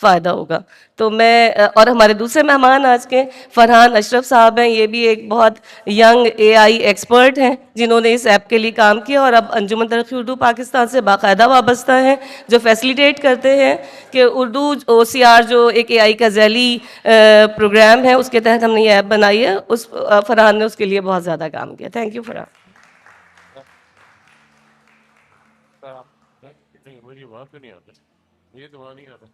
فائدہ ہوگا. تو میں اور ہمارے دوسرے مہمان آج کے فرحان اشرف صاحب ہیں. یہ بھی ایک بہت ینگ اے آئی ایکسپرٹ ہیں جنہوں نے اس ایپ کے لیے کام کیا اور اب انجمن ترقی اردو پاکستان سے باقاعدہ وابستہ ہیں, جو فیسیلیٹیٹ کرتے ہیں کہ اردو او سی آر جو ایک اے آئی کا ذیلی پروگرام ہے اس کے تحت ہم نے یہ ایپ بنائی ہے. اس فرحان نے اس کے لیے بہت زیادہ کام کیا. Thank you Farhan. مجھے وہاں پہ نہیں آتا, یہ تو وہاں نہیں آتا.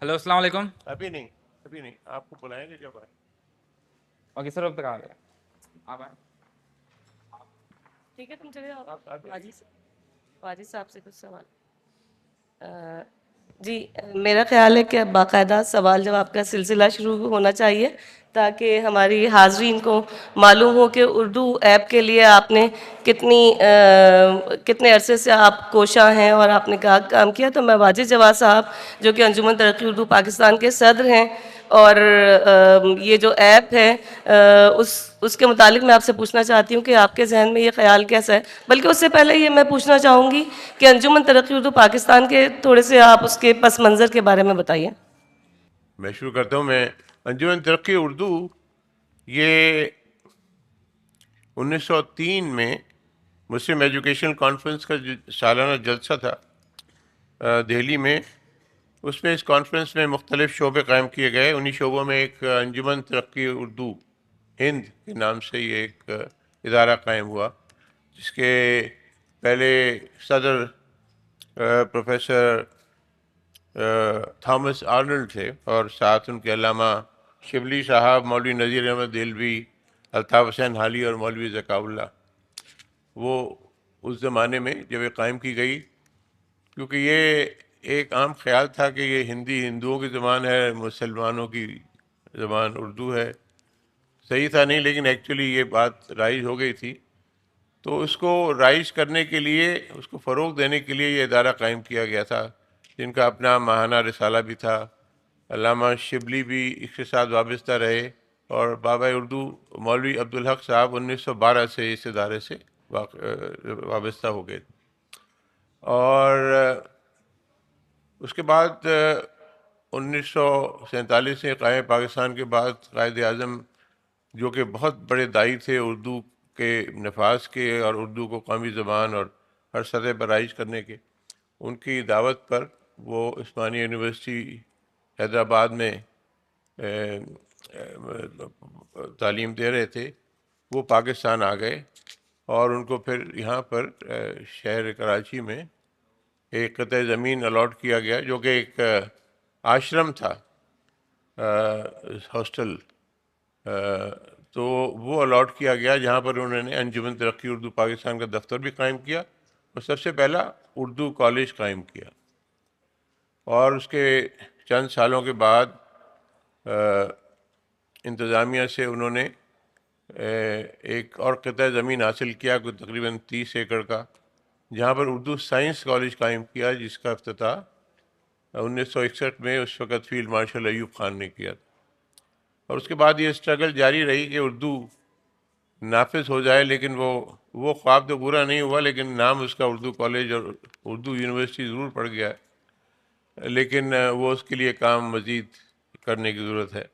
ہلو السلام علیکم. ابھی نہیں, آپ کو بلائیں گے جب آئے. اوکے سر, وقت تک آ گئے آپ آئیں. ٹھیک ہے, تم چلے جاؤ. واجد صاحب سے کچھ سوال. جی, میرا خیال ہے کہ باقاعدہ سوال جواب کا سلسلہ شروع ہونا چاہیے تاکہ ہماری حاضرین کو معلوم ہو کہ اردو ایپ کے لیے آپ نے کتنے عرصے سے آپ کوشاں ہیں اور آپ نے کہاں کام کیا. تو میں واجد جواد صاحب جو کہ انجمن ترقی اردو پاکستان کے صدر ہیں اور یہ جو ایپ ہے اس کے متعلق میں آپ سے پوچھنا چاہتی ہوں کہ آپ کے ذہن میں یہ خیال کیسا ہے. بلکہ اس سے پہلے یہ میں پوچھنا چاہوں گی کہ انجمن ترقی اردو پاکستان کے تھوڑے سے آپ اس کے پس منظر کے بارے میں بتائیے. میں شروع کرتا ہوں. میں انجمن ترقی اردو یہ 1903 میں مسلم ایجوکیشن کانفرنس کا سالانہ جلسہ تھا دہلی میں. اس میں اس کانفرنس میں مختلف شعبے قائم کیے گئے. انہی شعبوں میں ایک انجمن ترقی اردو ہند کے نام سے یہ ایک ادارہ قائم ہوا, جس کے پہلے صدر پروفیسر تھامس آرنلڈ تھے اور ساتھ ان کے علامہ شبلی صاحب, مولوی نذیر احمد دہلوی, الطاف حسین حالی اور مولوی ذکاء اللہ. وہ اس زمانے میں جب یہ قائم کی گئی, کیونکہ یہ ایک عام خیال تھا کہ یہ ہندی ہندوؤں کی زبان ہے, مسلمانوں کی زبان اردو ہے. صحیح تھا نہیں, لیکن ایکچولی یہ بات رائج ہو گئی تھی. تو اس کو رائج کرنے کے لیے, اس کو فروغ دینے کے لیے یہ ادارہ قائم کیا گیا تھا, جن کا اپنا ماہانہ رسالہ بھی تھا. علامہ شبلی بھی اس کے ساتھ وابستہ رہے اور بابا اردو مولوی عبدالحق صاحب 1912 سے اس ادارے سے وابستہ ہو گئے. اور اس کے بعد 1947 سے قائم پاکستان کے بعد قائد اعظم, جو کہ بہت بڑے داعی تھے اردو کے نفاذ کے اور اردو کو قومی زبان اور ہر سطح پر رائج کرنے کے, ان کی دعوت پر وہ عثمانیہ یونیورسٹی حیدرآباد میں تعلیم دے رہے تھے. وہ پاکستان آ گئے اور ان کو پھر یہاں پر شہر کراچی میں ایک قطع زمین الاٹ کیا گیا, جو کہ ایک آشرم تھا, ہاسٹل. تو وہ الاٹ کیا گیا جہاں پر انہوں نے انجمن ترقی اردو پاکستان کا دفتر بھی قائم کیا اور سب سے پہلا اردو کالج قائم کیا. اور اس کے چند سالوں کے بعد انتظامیہ سے انہوں نے ایک اور قطع زمین حاصل کیا, کوئی تقریباً 30 ایکڑ کا, جہاں پر اردو سائنس کالج قائم کیا, جس کا افتتاح 1961 میں اس وقت فیلڈ مارشل ایوب خان نے کیا تھا. اور اس کے بعد یہ اسٹرگل جاری رہی کہ اردو نافذ ہو جائے, لیکن وہ خواب تو پورا نہیں ہوا. لیکن نام اس کا اردو کالج اور اردو یونیورسٹی ضرور پڑ گیا, لیکن وہ اس کے لیے کام مزید کرنے کی ضرورت ہے.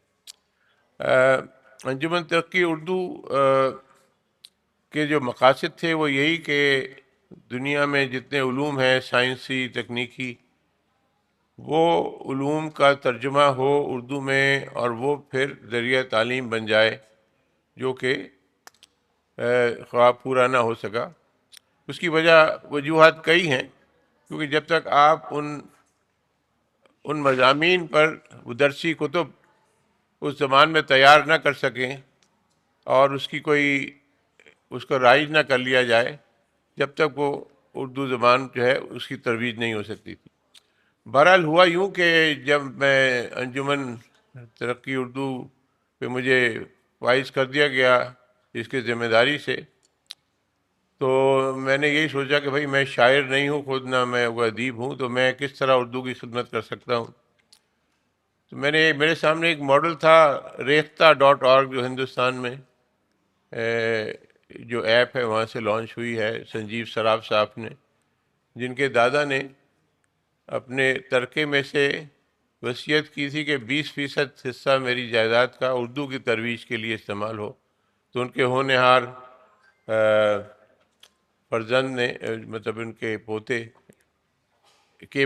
انجمن ترقی اردو کے جو مقاصد تھے وہ یہی کہ دنیا میں جتنے علوم ہیں سائنسی تکنیکی, وہ علوم کا ترجمہ ہو اردو میں اور وہ پھر ذریعہ تعلیم بن جائے, جو کہ خواب پورا نہ ہو سکا. اس کی وجوہات کئی ہیں, کیونکہ جب تک آپ ان مضامین پر درسی کتب اس زمان میں تیار نہ کر سکیں اور اس کو رائج نہ کر لیا جائے, جب تک وہ اردو زبان جو ہے اس کی ترویج نہیں ہو سکتی تھی. بہرحال ہوا یوں کہ جب میں انجمن ترقی اردو پہ مجھے فائز کر دیا گیا اس کی ذمہ داری سے, تو میں نے یہی سوچا کہ بھائی میں شاعر نہیں ہوں خود، نہ میں وہ ادیب ہوں، تو میں کس طرح اردو کی خدمت کر سکتا ہوں. تو میرے سامنے ایک ماڈل تھا ریختہ.org، جو ہندوستان میں جو ایپ ہے وہاں سے لانچ ہوئی ہے سنجیو سراف صاحب نے، جن کے دادا نے اپنے ترکے میں سے وصیت کی تھی کہ 20% حصہ میری جائیداد کا اردو کی ترویج کے لیے استعمال ہو. تو ان کے ہونہار فرزند نے مطلب ان کے پوتے کے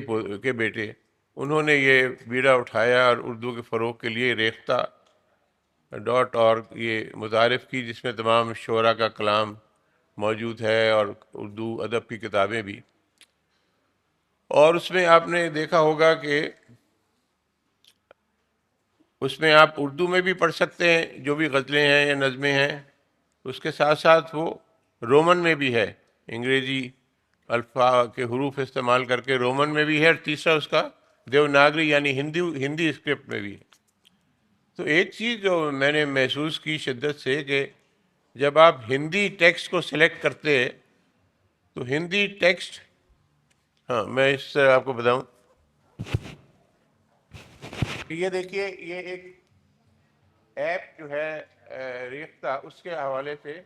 بیٹے، انہوں نے یہ بیڑا اٹھایا اور اردو کے فروغ کے لیے ریختہ.org یہ متعارف کی، جس میں تمام شعراء کا کلام موجود ہے اور اردو ادب کی کتابیں بھی. اور اس میں آپ نے دیکھا ہوگا کہ اس میں آپ اردو میں بھی پڑھ سکتے ہیں جو بھی غزلیں ہیں یا نظمیں ہیں، اس کے ساتھ ساتھ وہ رومن میں بھی ہے، انگریزی الفاظ کے حروف استعمال کر کے رومن میں بھی ہے، اور تیسرا اس کا دیوناگری یعنی ہندی اسکرپٹ میں بھی ہے. تو ایک چیز جو میں نے محسوس کی شدت سے کہ جب آپ ہندی ٹیکسٹ کو سلیکٹ کرتے ہیں تو ہندی ٹیکسٹ، ہاں میں اس سے آپ کو بتاؤں کہ یہ دیکھیے یہ ایک ایپ جو ہے ریختہ، اس کے حوالے سے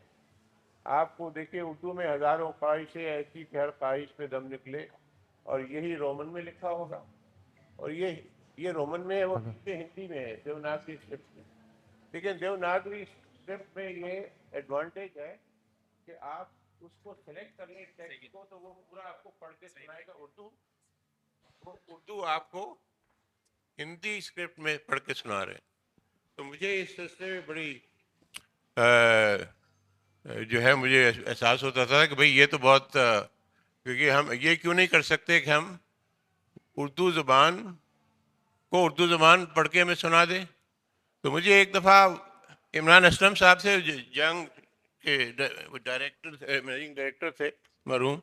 آپ کو دیکھیے اردو میں ہزاروں خواہشیں ایسی کہ ہر خواہش پہ دم نکلے، اور یہی رومن میں لکھا ہوگا، اور یہ رومن میں ہے، وہ پیچھے ہندی میں ہے دیوناگری اسکرپٹ میں. لیکن دیوناگری اسکرپٹ میں یہ ایڈوانٹیج ہے کہ آپ اس کو سلیکٹ کر لیں ٹیکسٹ کو تو وہ پورا آپ کو پڑھ کے سنائے گا اردو آپ کو ہندی اسکرپٹ میں پڑھ کے سنا رہے ہیں. تو مجھے اس سلسلے میں بڑی جو ہے مجھے احساس ہوتا تھا کہ بھئی یہ تو بہت کیونکہ ہم یہ کیوں نہیں کر سکتے کہ ہم اردو زبان کو اردو زبان پڑھ کے ہمیں سنا دیں. تو مجھے ایک دفعہ عمران اسلم صاحب سے، جنگ کے ڈائریکٹر مینیجنگ ڈائریکٹر تھے مرحوم،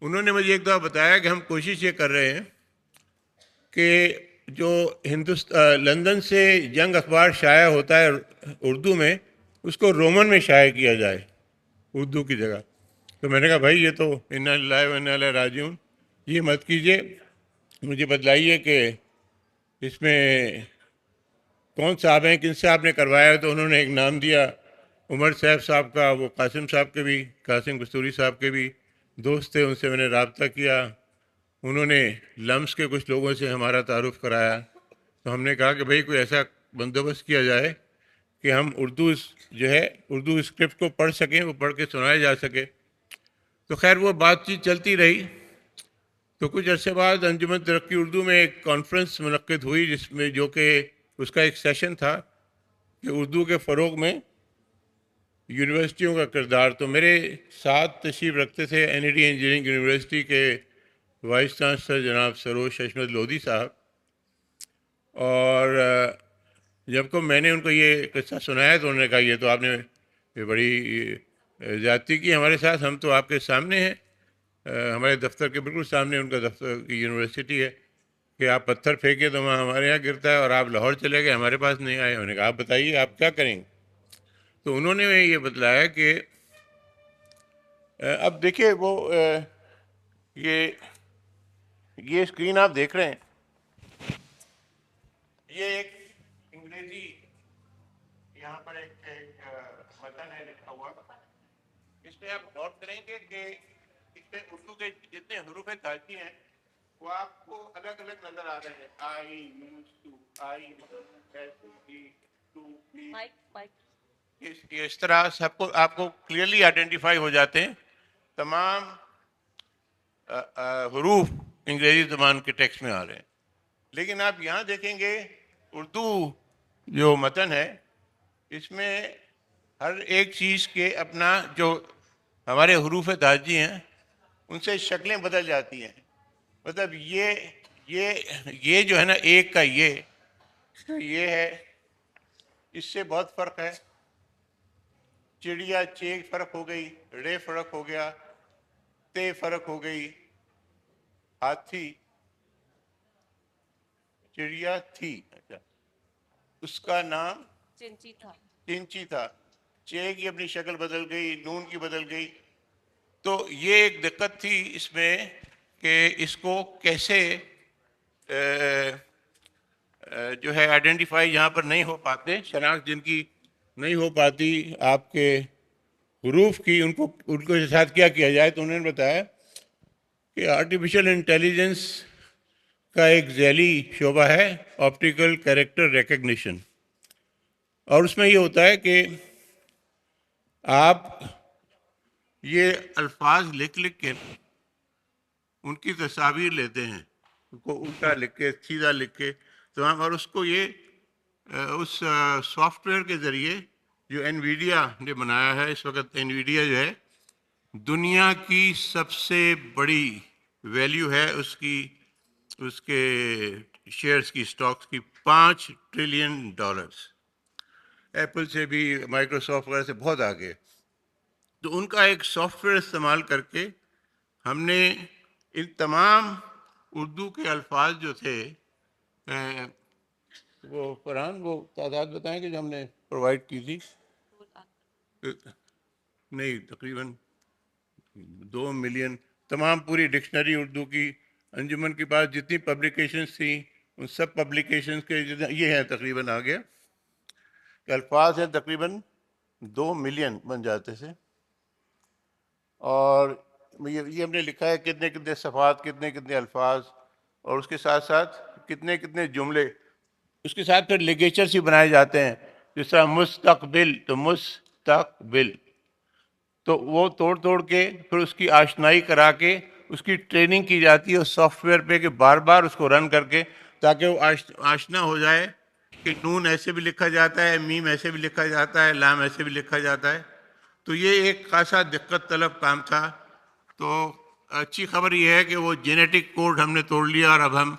انہوں نے مجھے ایک دفعہ بتایا کہ ہم کوشش یہ کر رہے ہیں کہ جو لندن سے جنگ اخبار شائع ہوتا ہے اردو میں، اس کو رومن میں شائع کیا جائے اردو کی جگہ. تو میں نے کہا بھائی یہ تو انا للہ و انا الیہ راجعون، یہ مت کیجیے، مجھے بتلائیے کہ اس میں کون صاحب ہیں، کن سے آپ نے کروایا. تو انہوں نے ایک نام دیا عمر صاحب کا، وہ قاسم صاحب کے بھی، قاسم کستوری صاحب کے بھی دوست تھے، ان سے میں نے رابطہ کیا. انہوں نے لمس کے کچھ لوگوں سے ہمارا تعارف کرایا. تو ہم نے کہا کہ بھئی کوئی ایسا بندوبست کیا جائے کہ ہم اردو جو ہے اردو اسکرپٹ کو پڑھ سکیں، وہ پڑھ کے سنایا جا سکے. تو خیر وہ بات چیت چلتی رہی. تو کچھ عرصے بعد انجمن ترقی اردو میں ایک کانفرنس منعقد ہوئی، جس میں جو کہ اس کا ایک سیشن تھا کہ اردو کے فروغ میں یونیورسٹیوں کا کردار. تو میرے ساتھ تشریف رکھتے تھے N E D engineering university vice وائس چانسلر جناب سروش حشمت لودھی صاحب. اور جب کو میں نے ان کو یہ قصہ سنایا تو انہوں نے کہا یہ تو آپ نے یہ بڑی زیادتی کی ہمارے ساتھ، ہم تو آپ کے سامنے ہیں، ہمارے دفتر کے بالکل سامنے ان کا دفتر کی یونیورسٹی ہے، کہ آپ پتھر پھینکے تو وہاں ہمارے یہاں گرتا ہے، اور آپ لاہور چلے گئے ہمارے پاس نہیں آئے. انہوں نے کہا آپ بتائیے آپ کیا کریں گے. تو انہوں نے یہ بتلایا کہ اب دیکھیے وہ یہ اسکرین آپ دیکھ رہے ہیں، یہ ایک انگریزی یہاں پر ایک متن ہے لکھا ہوا. اس میں آپ غور کریں گے کہ اس میں اردو کے جتنے حروف تہجی ہیں وہ آپ کو الگ الگ نظر آ رہے ہیں. آئی یوز ٹو، آئی ٹو، اس طرح سب کو آپ کو کلیئرلی آئیڈینٹیفائی ہو جاتے ہیں. تمام حروف انگریزی زبان کے ٹیکسٹ میں آ رہے ہیں. لیکن آپ یہاں دیکھیں گے اردو جو متن ہے اس میں ہر ایک چیز کے اپنا جو ہمارے حروف تہجی ہیں ان سے شکلیں بدل جاتی ہیں. مطلب یہ جو ہے نا ایک کا یہ ہے، اس سے بہت فرق ہے. چڑیا چے فرق ہو گئی، رے فرق ہو گیا، تے فرق ہو گئی، ہاتھی چڑیا تھی، اچھا اس کا نام چنچی تھا. چے کی اپنی شکل بدل گئی، نون کی بدل گئی. تو یہ ایک دقت تھی اس میں کہ اس کو کیسے جو ہے آئیڈینٹیفائی یہاں پر نہیں ہو پاتے، شناخت جن کی نہیں ہو پاتی آپ کے حروف کی، ان کے ساتھ کیا جائے. تو انہوں نے بتایا کہ آرٹیفیشل انٹیلیجنس کا ایک ذیلی شعبہ ہے آپٹیکل کیریکٹر ریکگنیشن، اور اس میں یہ ہوتا ہے کہ آپ یہ الفاظ لکھ کے ان کی تصاویر لیتے ہیں، ان کو الٹا لکھ کے سیدھا لکھ کے تمام، اور اس کو یہ اس سافٹ ویئر کے ذریعے جو انویڈیا نے بنایا ہے، اس وقت انویڈیا جو ہے دنیا کی سب سے بڑی ویلیو ہے اس کے شیئرز کی، اسٹاکس کی 5 ٹریلین ڈالرز، ایپل سے بھی مائکروسافٹ وغیرہ سے بہت آگے. تو ان کا ایک سافٹ ویئر استعمال کر کے ہم نے ان تمام اردو کے الفاظ جو تھے، وہ فرحان وہ تعداد بتائیں کہ جو ہم نے پرووائڈ کی تھی، نہیں تقریباً 2 ملین، تمام پوری ڈکشنری اردو کی انجمن کے پاس جتنی پبلیکیشنز تھیں ان سب پبلیکیشنز کے یہ ہیں تقریباً آ گیا کہ الفاظ ہیں تقریباً 2 ملین بن جاتے تھے. اور یہ ہم نے لکھا ہے کتنے کتنے صفحات، کتنے کتنے الفاظ، اور اس کے ساتھ ساتھ کتنے کتنے جملے. اس کے ساتھ پھر لیگیچرز ہی بنائے جاتے ہیں، جس طرح مستقبل، تو مستقبل، تو وہ توڑ کے پھر اس کی آشنائی کرا کے اس کی ٹریننگ کی جاتی ہے اس سافٹ ویئر پہ کہ بار بار اس کو رن کر کے، تاکہ وہ آشنا ہو جائے کہ نون ایسے بھی لکھا جاتا ہے، میم ایسے بھی لکھا جاتا ہے، لام ایسے بھی لکھا جاتا ہے. تو یہ ایک خاصا دقت طلب کام تھا. تو اچھی خبر یہ ہے کہ وہ جینیٹک کوڈ ہم نے توڑ لیا اور اب ہم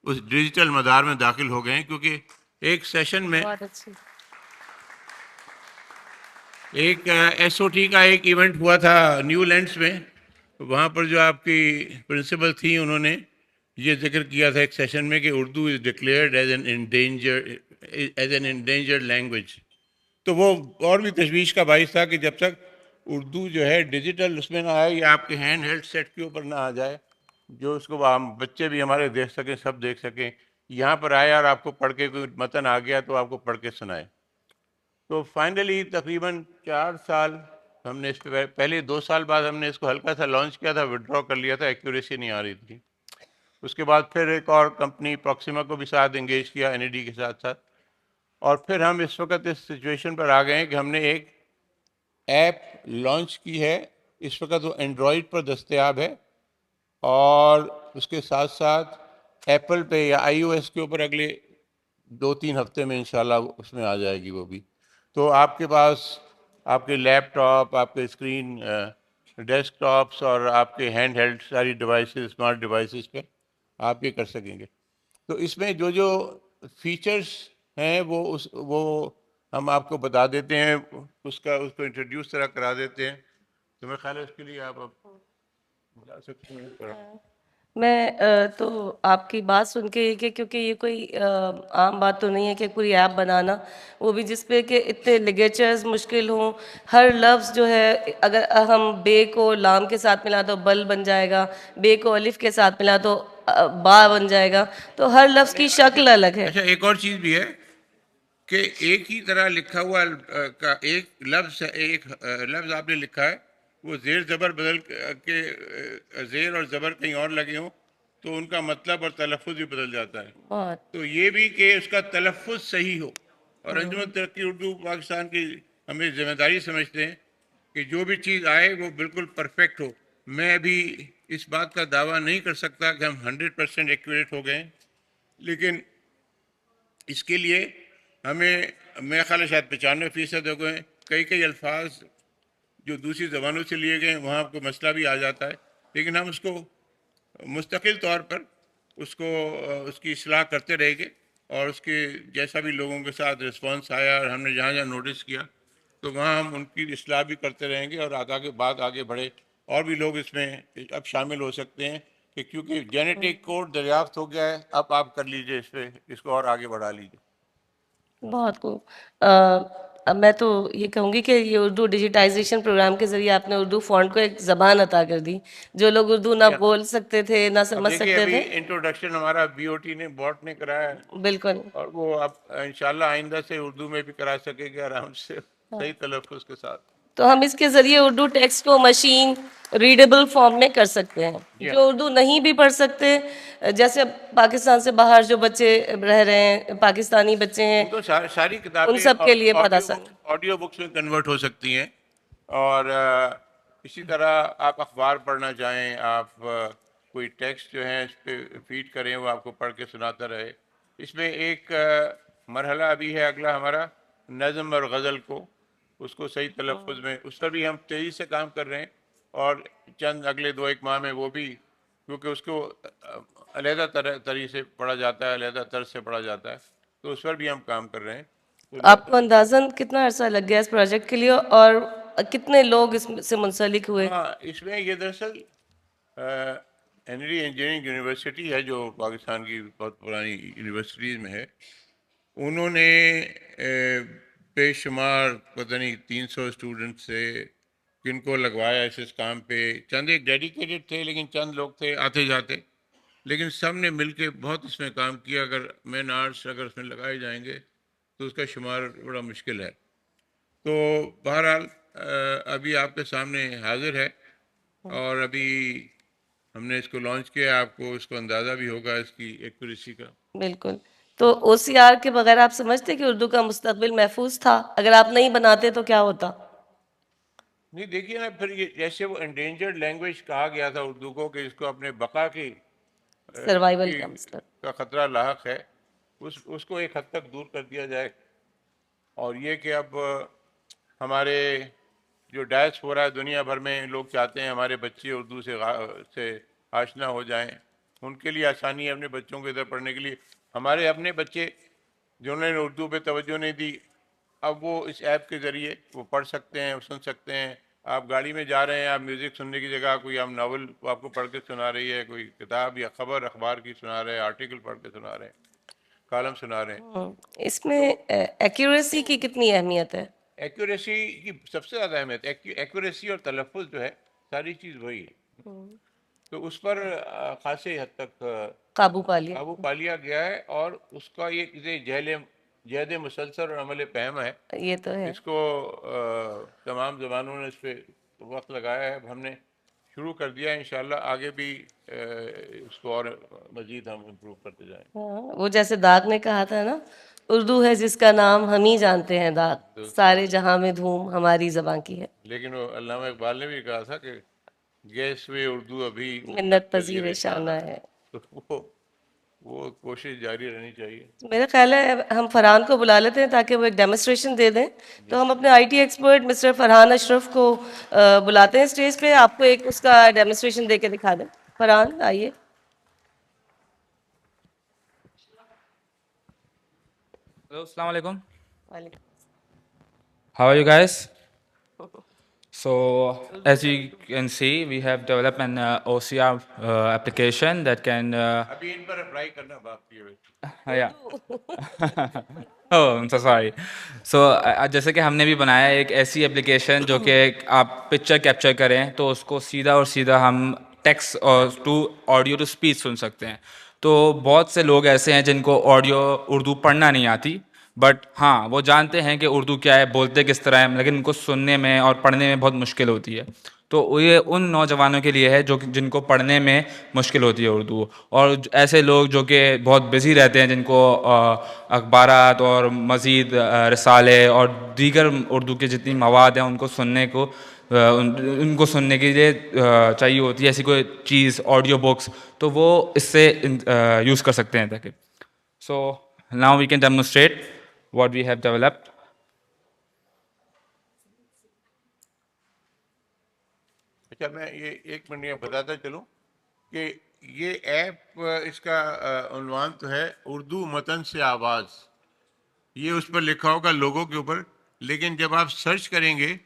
اس ڈیجیٹل مدار میں داخل ہو گئے ہیں، کیونکہ ایک سیشن میں بہت اچھی. ایک ایس او ٹی کا ایک ایونٹ ہوا تھا نیو لینڈس میں، وہاں پر جو آپ کی پرنسپل تھیں انہوں نے یہ ذکر کیا تھا ایک سیشن میں کہ Urdu is declared as an endangered language. تو وہ اور بھی تشویش کا باعث تھا کہ جب تک اردو جو ہے ڈیجیٹل اس میں نہ آئے یا آپ کے ہینڈ ہیلڈ سیٹ کے اوپر نہ آ جائے، جو اس کو ہم بچے بھی ہمارے دیکھ سکیں، سب دیکھ سکیں، یہاں پر آئے اور آپ کو پڑھ کے کوئی متن آ گیا تو آپ کو پڑھ کے سنائے. تو فائنلی تقریباً 4 سال ہم نے اس پہ، پہلے 2 سال بعد ہم نے اس کو ہلکا سا لانچ کیا تھا، وڈرا کر لیا تھا، ایکوریسی نہیں آ رہی تھی. اس کے بعد پھر ایک اور کمپنی پراکسیما کو بھی ساتھ انگیج کیا، این ای ڈی کے ساتھ ساتھ، اور پھر ہم اس وقت اس سچویشن پر آ گئے ہیں کہ ہم نے ایک ایپ لانچ کی ہے. اس وقت وہ اینڈرائڈ پر دستیاب ہے، اور اس کے ساتھ ساتھ ایپل پہ یا آئی او ایس کے اوپر اگلے 2-3 ہفتے میں انشاءاللہ اس میں آ جائے گی وہ بھی. تو آپ کے پاس آپ کے لیپ ٹاپ، آپ کے اسکرین ڈیسک ٹاپس اور آپ کے ہینڈ ہیلڈ ساری ڈیوائسز، اسمارٹ ڈیوائسز پہ آپ یہ کر سکیں گے. تو اس میں جو فیچرز ہیں وہ ہم آپ کو بتا دیتے ہیں، اس کو انٹروڈیوس طرح کرا دیتے ہیں. تو میں خیال ہے اس کے لیے آپ اب بتا سکتے ہیں. میں تو آپ کی بات سن کے یہ کہ کیونکہ یہ کوئی عام بات تو نہیں ہے کہ پوری ایپ بنانا، وہ بھی جس پہ کہ اتنے لیگیچرز مشکل ہوں، ہر لفظ جو ہے اگر ہم بے کو لام کے ساتھ ملا تو بل بن جائے گا، بے کو الف کے ساتھ ملا تو با بن جائے گا، تو ہر لفظ کی شکل الگ ہے. اچھا ایک اور چیز بھی ہے کہ ایک ہی طرح لکھا ہوا کا ایک لفظ آپ نے لکھا ہے، وہ زیر زبر بدل کے زیر اور زبر کہیں اور لگے ہوں تو ان کا مطلب اور تلفظ بھی بدل جاتا ہے. بہت. تو یہ بھی کہ اس کا تلفظ صحیح ہو، اور انجمن ترقی اردو پاکستان کی ہمیں ذمہ داری سمجھتے ہیں کہ جو بھی چیز آئے وہ بالکل پرفیکٹ ہو. میں ابھی اس بات کا دعویٰ نہیں کر سکتا کہ ہم 100% ایکوریٹ ہو گئے، لیکن اس کے لیے ہمیں، میرا خیال ہے شاید 95% ہو گئے. کئی الفاظ جو دوسری زبانوں سے لیے گئے ہیں وہاں کوئی مسئلہ بھی آ جاتا ہے، لیکن ہم اس کو مستقل طور پر اس کی اصلاح کرتے رہیں گے، اور اس کے جیسا بھی لوگوں کے ساتھ رسپانس آیا اور ہم نے جہاں جہاں نوٹس کیا تو وہاں ہم ان کی اصلاح بھی کرتے رہیں گے، اور آگے بڑھے اور بھی لوگ اس میں اب شامل ہو سکتے ہیں کہ کیونکہ جینیٹک کوڈ دریافت ہو گیا ہے، اب آپ کر لیجئے اس پہ، اس کو اور آگے بڑھا لیجئے. بہت خوب. اب میں تو یہ کہوں گی کہ یہ اردو ڈیجیٹائزیشن پروگرام کے ذریعے آپ نے اردو فونٹ کو ایک زبان عطا کر دی. جو لوگ اردو نہ بول سکتے تھے نہ اب سمجھ دیکھیے سکتے ابھی تھے. انٹروڈکشن ہمارا BOT نے بوٹ نے کرایا ہے، بالکل. اور وہ اب انشاءاللہ آئندہ سے اردو میں بھی کرا سکے گا آرام سے صحیح تلفظ کے ساتھ. تو ہم اس کے ذریعے اردو ٹیکسٹ کو مشین ریڈیبل فارم میں کر سکتے ہیں. جو اردو نہیں بھی پڑھ سکتے، جیسے پاکستان سے باہر جو بچے رہ رہے ہیں، پاکستانی بچے ہیں، ان کو ساری ان کتابیں سب کے لیے بہت آسان ہے. آڈیو بکس میں کنورٹ ہو سکتی ہیں. اور اسی طرح آپ اخبار پڑھنا چاہیں، آپ کوئی ٹیکسٹ جو ہیں اس پہ فیڈ کریں، وہ آپ کو پڑھ کے سناتا رہے. اس میں ایک مرحلہ ابھی ہے اگلا ہمارا، نظم اور غزل کو، اس کو صحیح تلفظ میں، اس پر بھی ہم تیزی سے کام کر رہے ہیں. اور چند اگلے 2-1 ماہ میں وہ بھی، کیونکہ اس کو علیحدہ طریقے سے پڑھا جاتا ہے، علیحدہ طرز سے پڑھا جاتا ہے، تو اس پر بھی ہم کام کر رہے ہیں. آپ کو اندازاً کتنا عرصہ لگ گیا اس پروجیکٹ کے لیے، اور کتنے لوگ اس سے منسلک ہوئے؟ ہاں، اس میں یہ دراصل ہنری انجینئرنگ یونیورسٹی ہے جو پاکستان کی بہت پرانی یونیورسٹیز میں ہے. انہوں نے بے شمار پتہ نہیں 300 اسٹوڈنٹ سے کن کو لگوایا اس کام پہ. چند ایک ڈیڈیکیٹڈ تھے، لیکن چند لوگ تھے آتے جاتے، لیکن سب نے مل کے بہت اس میں کام کیا. اگر مین آرٹس اگر اس میں لگائے جائیں گے تو اس کا شمار بڑا مشکل ہے. تو بہرحال ابھی آپ کے سامنے حاضر ہے، اور ابھی ہم نے اس کو لانچ کیا. آپ کو اس کو اندازہ بھی ہوگا اس کی ایکوریسی کا. بالکل. تو OCR کے بغیر آپ سمجھتے کہ اردو کا مستقبل محفوظ تھا؟ اگر آپ نہیں بناتے تو کیا ہوتا؟ نہیں دیکھیے نا، پھر یہ جیسے وہ انڈینجرڈ لینگویج کہا گیا تھا اردو کو، کہ اس کو اپنے بقا سروائیول کا مسئلہ. کا خطرہ لاحق ہے، اس کو ایک حد تک دور کر دیا جائے. اور یہ کہ اب ہمارے جو ڈائسپورا ہے دنیا بھر میں، لوگ چاہتے ہیں ہمارے بچے اردو سے آشنا ہو جائیں. ان کے لیے آسانی ہے اپنے بچوں کو ادھر پڑھنے کے لیے. ہمارے اپنے بچے جنہوں نے اردو پہ توجہ نہیں دی، اب وہ اس ایپ کے ذریعے وہ پڑھ سکتے ہیں، سن سکتے ہیں. آپ گاڑی میں جا رہے ہیں، آپ میوزک سننے کی جگہ کوئی آپ ناول آپ کو پڑھ کے سنا رہی ہے، کوئی کتاب یا خبر اخبار کی سنا رہے ہیں، آرٹیکل پڑھ کے سنا رہے ہیں، کالم سنا رہے ہیں. اس میں ایکیوریسی کی کتنی اہمیت ہے؟ ایکوریسی کی سب سے زیادہ اہمیت. ایکوریسی اور تلفظ جو ہے ساری چیز وہی ہے، تو اس پر خاصی حد تک قابو پا لیا. قابو پا لیا گیا ہے. اور اس کا یہ جہد مسلسل اور عمل پہم ہے. یہ تو ہے. اس کو تمام زبانوں نے اس پہ وقت لگایا ہے. اب ہم نے شروع کر دیا ہے، انشاءاللہ آگے بھی اس کو اور مزید ہم امپروو کرتے جائیں. وہ جیسے داغ نے کہا تھا نا، اردو ہے جس کا نام ہم ہی جانتے ہیں داغ، سارے جہاں میں دھوم ہماری زبان کی ہے. لیکن وہ علامہ اقبال نے بھی کہا تھا کہ گیسوے اردو ابھی منت پذیر شانہ ہے. تو وہ کوشش جاری رہنی چاہیے. میرا خیال ہے ہم فرحان کو بلا لیتے ہیں تاکہ وہ ایک ڈیمونسٹریشن دے دیں. تو ہم اپنے IT ایکسپرٹ مسٹر فرحان اشرف کو بلاتے ہیں اسٹیج پہ، آپ کو ایک اس کا ڈیمونسٹریشن دے کے دکھا دیں. فرحان آئیے. Hello, Assalamu alaikum. وعلیکم. How are you guys? So, as you can see, we have developed an OCR application that can. ابھی ان پر اپلائی کرنا باقی ہے. Yeah. Oh, I'm so sorry. So, جیسے کہ ہم نے بھی بنایا ایک ایسی اپلیکیشن جو کہ آپ پکچر کیپچر کریں تو اس کو سیدھا اور سیدھا ہم ٹیکسٹ اور آڈیو ٹو اسپیچ سن سکتے ہیں. تو بہت سے لوگ ایسے ہیں جن کو آڈیو اردو پڑھنا نہیں آتی، بٹ ہاں وہ جانتے ہیں کہ اردو کیا ہے، بولتے کس طرح ہے، لیکن ان کو سننے میں اور پڑھنے میں بہت مشکل ہوتی ہے. تو یہ ان نوجوانوں کے لیے ہے جن کو پڑھنے میں مشکل ہوتی ہے اردو، اور ایسے لوگ جو کہ بہت بزی رہتے ہیں، جن کو اخبارات اور مزید رسالے اور دیگر اردو کے جتنی مواد ہیں ان کو سننے کے لیے چاہیے ہوتی ہے ایسی کوئی چیز، آڈیو بکس، تو وہ اس سے یوز کر سکتے ہیں تاکہ. So now we can demonstrate what we have developed. اچھا، میں یہ 1 منٹ یہ بتاتا چلوں کہ یہ ایپ اس کا عنوان تو ہے اردو متن سے آواز. یہ اس پر لکھا ہوگا لوگوں کے اوپر، لیکن جب آپ سرچ کریں گے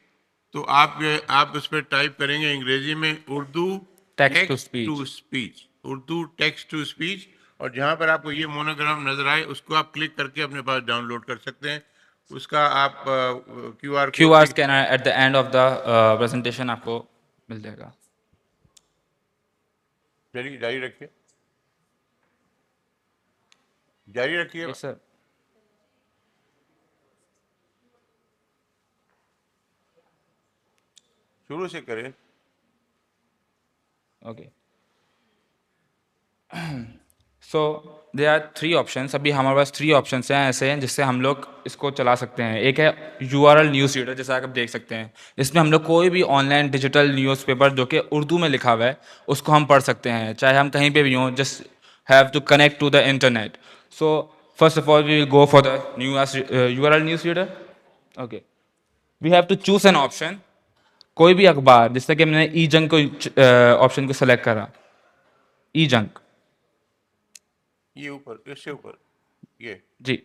تو آپ اس پہ ٹائپ کریں گے انگریزی میں Urdu text to speech, Urdu text to speech, اور جہاں پر آپ کو یہ مونوگرام نظر آئے اس کو آپ کلک کر کے اپنے پاس ڈاؤن لوڈ کر سکتے ہیں. اس کا آپ QR Q R scanner at the end of the presentation آپ کو مل جائے گا. جاری رکھیے، جاری رکھیے. یس سر. شروع سے کریں. Okay. So they are 3 options. ابھی ہمارے پاس 3 آپشنس ہیں ایسے ہیں جس سے ہم لوگ اس کو چلا سکتے ہیں. ایک ہے URL نیوز ریڈر، جیسا آپ دیکھ سکتے ہیں. اس میں ہم لوگ کوئی بھی on line digital news paper جو کہ اردو میں لکھا ہوا ہے اس کو ہم پڑھ سکتے ہیں، چاہے ہم کہیں پہ بھی ہوں. Just have to connect to the internet. So first of all we will go for the URL news reader. Okay. We have to choose an option. کوئی بھی اخبار، جس سے کہ میں نے ای جنگ کو آپشن کو سلیکٹ کرا. ای جنگ یہ اوپر، اس سے اوپر یہ جی.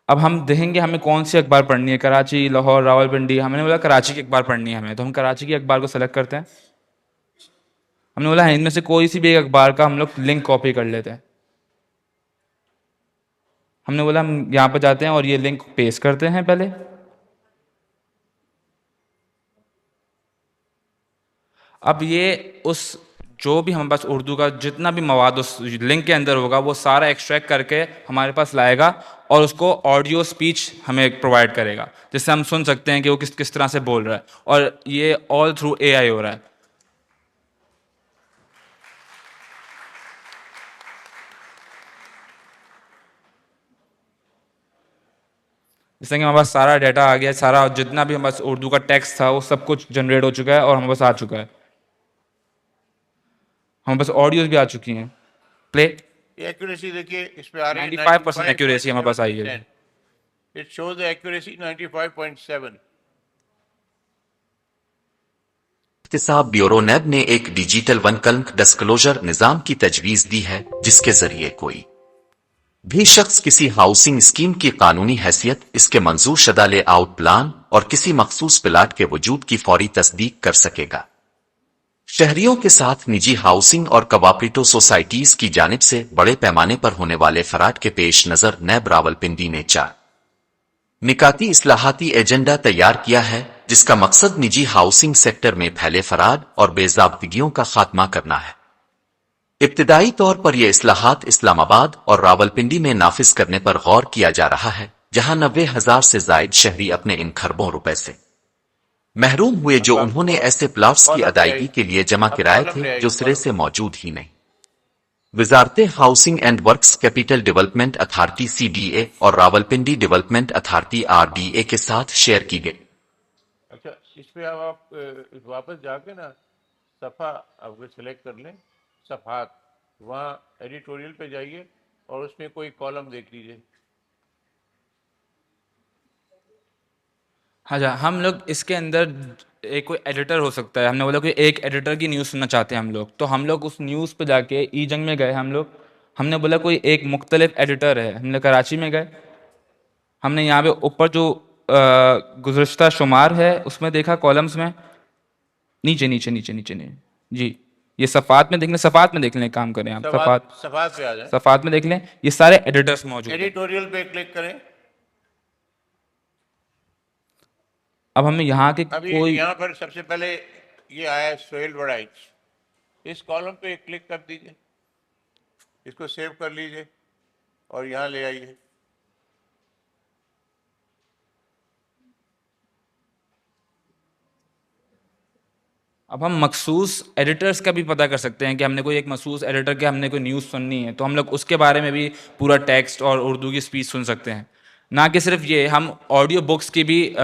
اب ہم دیکھیں گے ہمیں کون سی اخبار پڑھنی ہے. کراچی، لاہور، راول پنڈی. ہم نے بولا کراچی کی اخبار پڑھنی ہے ہمیں، تو ہم کراچی کی اخبار کو سلیکٹ کرتے ہیں. ہم نے بولا ان میں سے کوئی سی بھی ایک اخبار کا ہم لوگ لنک کاپی کر لیتے ہیں. ہم نے بولا ہم یہاں پہ جاتے ہیں اور یہ لنک پیسٹ کرتے ہیں پہلے. اب یہ اس جو بھی ہمارے پاس اردو کا جتنا بھی مواد اس لنک کے اندر ہوگا وہ سارا ایکسٹریکٹ کر کے ہمارے پاس لائے گا اور اس کو آڈیو اسپیچ ہمیں پرووائڈ کرے گا، جس سے ہم سن سکتے ہیں کہ وہ کس طرح سے بول رہا ہے. اور یہ آل تھرو AI ہو رہا ہے. جس سے کہ ہمارے پاس سارا ڈیٹا آ گیا، سارا جتنا بھی ہمارے پاس اردو کا ٹیکسٹ تھا وہ سب کچھ جنریٹ ہو چکا ہے اور ہمارے پاس آ چکا ہے. ہمارے پاس آڈیوز بھی آ چکی ہیں. پلے. ایکوریسی دیکھیے اس پہ آ رہی ہے 95% ایکوریسی ہمارے پاس آئی ہے. It shows accuracy 95.7. احتساب بیورو نیب نے ایک ڈیجیٹل ون کلنک ڈسکلوجر نظام کی تجویز دی ہے، جس کے ذریعے کوئی بھی شخص کسی ہاؤسنگ اسکیم کی قانونی حیثیت، اس کے منظور شدہ لے آؤٹ پلان اور کسی مخصوص پلاٹ کے وجود کی فوری تصدیق کر سکے گا. شہریوں کے ساتھ نجی ہاؤسنگ اور کوآپریٹو سوسائٹیز کی جانب سے بڑے پیمانے پر ہونے والے فراڈ کے پیش نظر نیب راولپنڈی نے 4 نکاتی اصلاحاتی ایجنڈا تیار کیا ہے، جس کا مقصد نجی ہاؤسنگ سیکٹر میں پھیلے فراڈ اور بے ضابطگیوں کا خاتمہ کرنا ہے. ابتدائی طور پر یہ اصلاحات اسلام آباد اور راولپنڈی میں نافذ کرنے پر غور کیا جا رہا ہے، جہاں 90,000 سے زائد شہری اپنے ان خربوں روپے سے محروم ہوئے جو انہوں نے ایسے پلاٹس کی ادائیگی کے لیے جمع کرائے تھے جو سرے سے موجود ہی نہیں. وزارت housing and works, capital development authority CDA اور راولپنڈی ڈیولپمنٹ اتھارٹی RDA کے ساتھ شیئر کی گئی. اچھا، اس پہ اب آپ واپس جا کے نا صفحہ آپ کو سلیکٹ کر لیں، صفحات، وہاں ایڈیٹوریل پہ جائیے اور اس میں کوئی کالم دیکھ لیجیے. ہاں جا ہم لوگ اس کے اندر ایک کوئی ایڈیٹر ہو سکتا ہے. ہم نے بولا کہ ایک ایڈیٹر کی نیوز سننا چاہتے ہیں ہم لوگ، تو ہم لوگ اس نیوز پہ جا کے ای جنگ میں گئے. ہم نے بولا کوئی ایک مختلف ایڈیٹر ہے. ہم نے کراچی میں گئے. ہم نے یہاں پہ اوپر جو گزشتہ شمار ہے اس میں دیکھا، کالمز میں نیچے نیچے نیچے نیچے جی یہ صفحات میں دیکھ لیں. صفحات میں دیکھ لیں، کام کریں آپ صفحات پہ آ جائیں، صفحات میں دیکھ لیں. یہ سارے ایڈیٹرز موجود ہیں. ایڈیٹوریل پہ کلک کریں. اب ہمیں یہاں کے ابھی کوئی یہاں پر سب سے پہلے یہ آیا ہے سہیل وڑائچ. اس کالم پہ کلک کر دیجیے، اس کو سیو کر لیجیے اور یہاں لے آئیے. اب ہم مخصوص ایڈیٹرز کا بھی پتہ کر سکتے ہیں کہ ہم نے کوئی ایک مخصوص ایڈیٹر کے ہم نے کوئی نیوز سننی ہے تو ہم لوگ اس کے بارے میں بھی پورا ٹیکسٹ اور اردو کی اسپیچ سن سکتے ہیں. نہ کہ صرف یہ، ہم آڈیو بکس کی بھی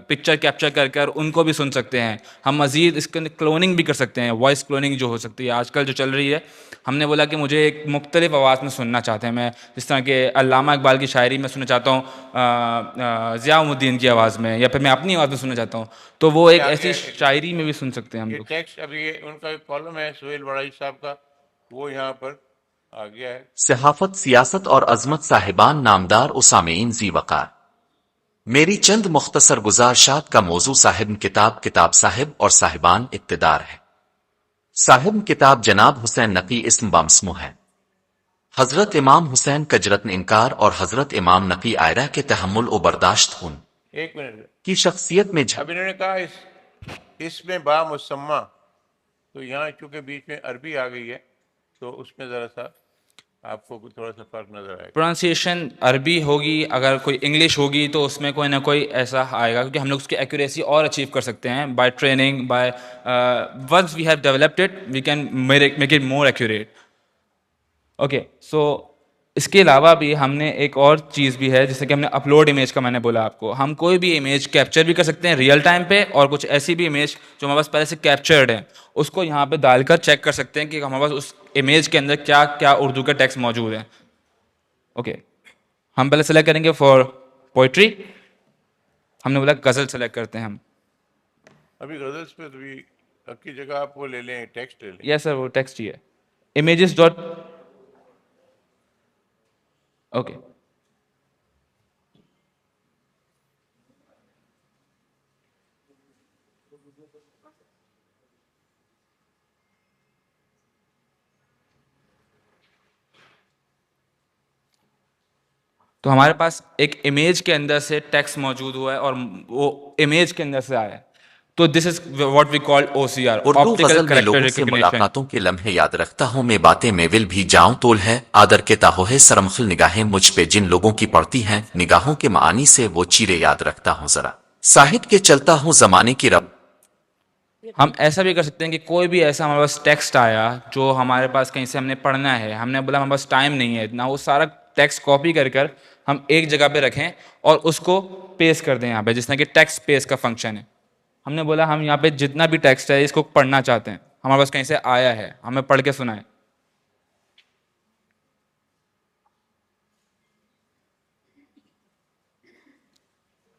پکچر کیپچر کر کر ان کو بھی سن سکتے ہیں. ہم مزید اس کے کلوننگ بھی کر سکتے ہیں، وائس کلوننگ جو ہو سکتی ہے آج کل جو چل رہی ہے. ہم نے بولا کہ مجھے ایک مختلف آواز میں سننا چاہتے ہیں، میں جس طرح کہ علامہ اقبال کی شاعری میں سننا چاہتا ہوں ضیاء الدین کی آواز میں، یا پھر میں اپنی آواز میں سننا چاہتا ہوں، تو وہ ایک ایسی شاعری میں بھی سن سکتے ہیں ہم یہ لوگ. ٹیکسٹ ابھی ان کا ایک کالم ہے سہیل وڑائچ صاحب کا، وہ یہاں پر آ گیا ہے. صحافت، سیاست اور عظمت صاحبان، نامدار و سامعین ذی وقار، میری چند مختصر گزارشات کا موضوع صاحب کتاب، کتاب صاحب اور صاحبان اقتدار ہے. صاحب کتاب جناب حسین نقی اسم بامسمو ہے. حضرت امام حسین کجرت انکار اور حضرت امام نقی آئرہ کے تحمل و برداشت خون ایک منٹ، کی شخصیت میں اب انہوں نے کہا اس میں با مسمہ، تو یہاں چونکہ بیچ میں عربی آ گئی ہے تو اس میں ذرا سا آپ کو تھوڑا سا فرق نظر آئے گا. پروننسیشن عربی ہوگی، اگر کوئی انگلش ہوگی تو اس میں کوئی نہ کوئی ایسا آئے گا، کیونکہ ہم لوگ اس کی ایکوریسی اور اچیو کر سکتے ہیں by training, by once we have developed it we can make it more accurate. Okay, so اس کے علاوہ بھی ہم نے ایک اور چیز بھی ہے، جیسے کہ ہم نے اپلوڈ امیج کا میں نے بولا آپ کو، ہم کوئی بھی امیج کیپچر بھی کر سکتے ہیں ریئل ٹائم پہ، اور کچھ ایسی بھی امیج جو ہمارے پاس پہلے سے کیپچرڈ ہیں اس کو یہاں پہ ڈال کر چیک کر سکتے ہیں کہ ہمارے پاس اس امیج کے اندر کیا کیا اردو کا ٹیکسٹ موجود ہے. اوکے، ہم پہلے سلیکٹ کریں گے فار پوئٹری، ہم نے بولا غزل سلیکٹ کرتے ہیں ہم. ابھی غزلس پہ تو بھی اب کی جگہ آپ وہ لے لیں، ٹیکسٹ لے لیں. یس سر، وہ ٹیکسٹ ہی ہے، امیجز ڈاٹ. اوکے، تو ہمارے پاس ایک امیج کے اندر سے ٹیکسٹ موجود ہوا ہے اور وہ امیج کے اندر سے آیا ہے. تو this is what we call OCR، Urdu optical غزل میں کریکٹر لوگوں سے ریکگنیشن. ملاقاتوں کے لمحے یاد رکھتا ہوں، میں باتیں میں ول بھی جاؤں طول ہے آدر کے تاہو ہے سرمخل نگاہیں مجھ پہ جن لوگوں کی پڑتی ہیں نگاہوں کے معانی سے وہ چیرے یاد رکھتا ہوں ذرا ساحت کے چلتا ہوں زمانے کی رب. ہم ایسا بھی کر سکتے ہیں کہ کوئی بھی ایسا ہمارے پاس ٹیکسٹ آیا جو ہمارے پاس کہیں سے ہم نے پڑھنا ہے، ہم نے بولا ہمارے پاس ٹائم نہیں ہے اتنا، وہ سارا ٹیکسٹ کاپی کر کر ہم ایک جگہ پہ رکھیں اور اس کو پیسٹ کر دیں یہاں پہ، جس طرح کہ ٹیکسٹ پیسٹ کا فنکشن ہے. ہم نے بولا ہم یہاں پہ جتنا بھی ٹیکسٹ ہے اس کو پڑھنا چاہتے ہیں، ہمارے پاس کہیں سے آیا ہے، ہمیں پڑھ کے سنائیں.